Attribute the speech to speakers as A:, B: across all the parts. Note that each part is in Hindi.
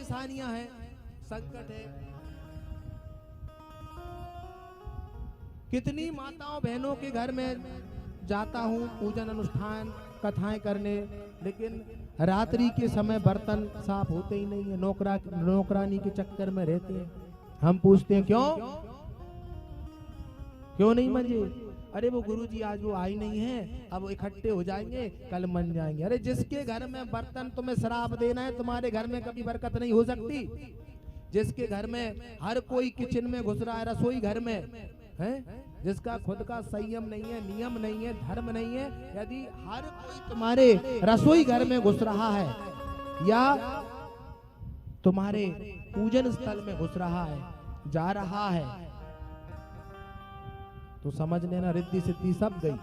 A: परेशानियां हैं, संकट है। कितनी माताओं बहनों के घर में जाता हूँ पूजन अनुष्ठान कथाएं करने, लेकिन रात्रि के समय बर्तन साफ होते ही नहीं है, नौकरानी के चक्कर में रहते हैं। हम पूछते हैं क्यों नहीं मंजे? अरे वो गुरुजी आज वो आई नहीं है, अब वो इकट्ठे हो जाएंगे, कल मन जाएंगे। अरे जिसके घर में बर्तन तुम्हें श्राप देना है, तुम्हारे घर में कभी बरकत नहीं हो सकती। जिसके घर में हर कोई किचन में घुस रहा है, रसोई घर में है, जिसका खुद का संयम नहीं है, नियम नहीं है, धर्म नहीं है, यदि हर कोई तुम्हारे रसोई घर में घुस रहा है या तुम्हारे पूजन स्थल में घुस रहा है, जा रहा है, तो समझ लेना रिद्धि सिद्धि सब गई।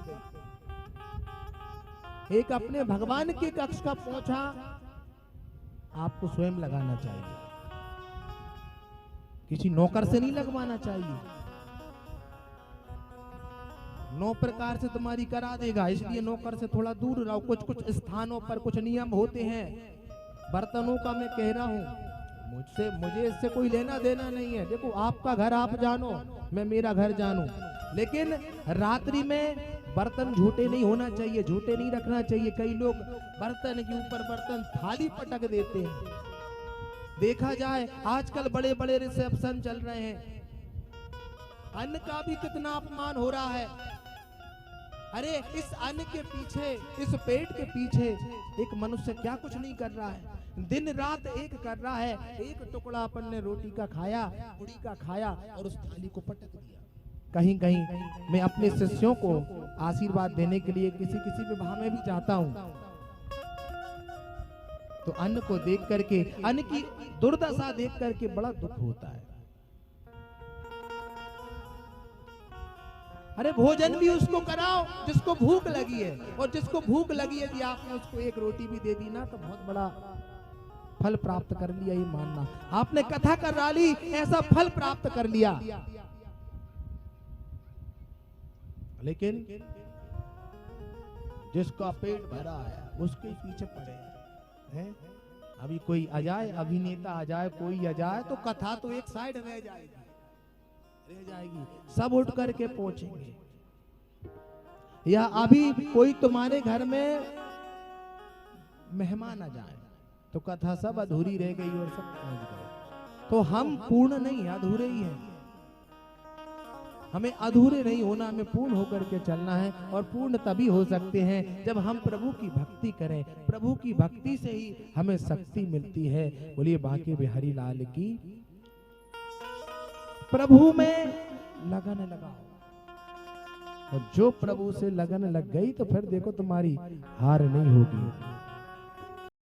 A: एक अपने भगवान के कक्ष का पोछा आपको स्वयं लगाना चाहिए, किसी नौकर से नहीं लगवाना चाहिए। 9 प्रकार से तुम्हारी करा देगा, इसलिए नौकर से थोड़ा दूर रहो। कुछ स्थानों पर कुछ नियम होते हैं। बर्तनों का मैं कह रहा हूं, मुझे इससे कोई लेना देना नहीं है। देखो आपका घर आप जानो, मैं मेरा घर जानूं, लेकिन रात्रि में बर्तन झूठे नहीं होना चाहिए, झूठे नहीं रखना चाहिए। कई लोग बर्तन के ऊपर बर्तन थाली पटक देते हैं। देखा जाए आजकल बड़े बड़े रिसेप्शन चल रहे हैं, अन्न का भी कितना अपमान हो रहा है। अरे इस अन्न के पीछे, इस पेट के पीछे एक मनुष्य क्या कुछ नहीं कर रहा है, दिन रात एक कर रहा है। एक टुकड़ा अपन ने रोटी का खाया, पूरी का खाया और उस थाली को पटक दिया। कहीं कहीं मैं अपने शिष्यों को आशीर्वाद देने के लिए किसी विवाह में भी जाता हूँ, तो अन्न को देख करके, अन्न की दुर्दशा देख करके बड़ा दुख होता है। अरे भोजन भी उसको कराओ जिसको भूख लगी है, और जिसको भूख लगी है यदि आपने उसको एक रोटी भी दे दी ना, तो बहुत बड़ा फल प्राप्त कर लिया। ये मानना आपने कथा करा ली, ऐसा फल प्राप्त कर लिया। लेकिन जिसका पेट भरा है उसके पीछे पड़े हैं। अभी कोई आ जाए, अभिनेता आ जाए, कोई आ जाए, तो कथा तो एक साइड रह जाएगी, सब उठ करके पहुंचेंगे। या अभी कोई तुम्हारे घर में मेहमान आ जाए तो कथा सब अधूरी रह गई और सब पहुंच गए। तो हम पूर्ण नहीं, अधूरे ही हैं। हमें अधूरे नहीं होना, हमें पूर्ण होकर के चलना है। और पूर्ण तभी हो सकते हैं जब हम प्रभु की भक्ति करें। प्रभु की भक्ति से ही हमें शक्ति मिलती है। बोलिए बांके बिहारी लाल की। प्रभु में लगन लगाओ, और जो प्रभु से लगन लग गई तो फिर देखो तुम्हारी हार नहीं होगी।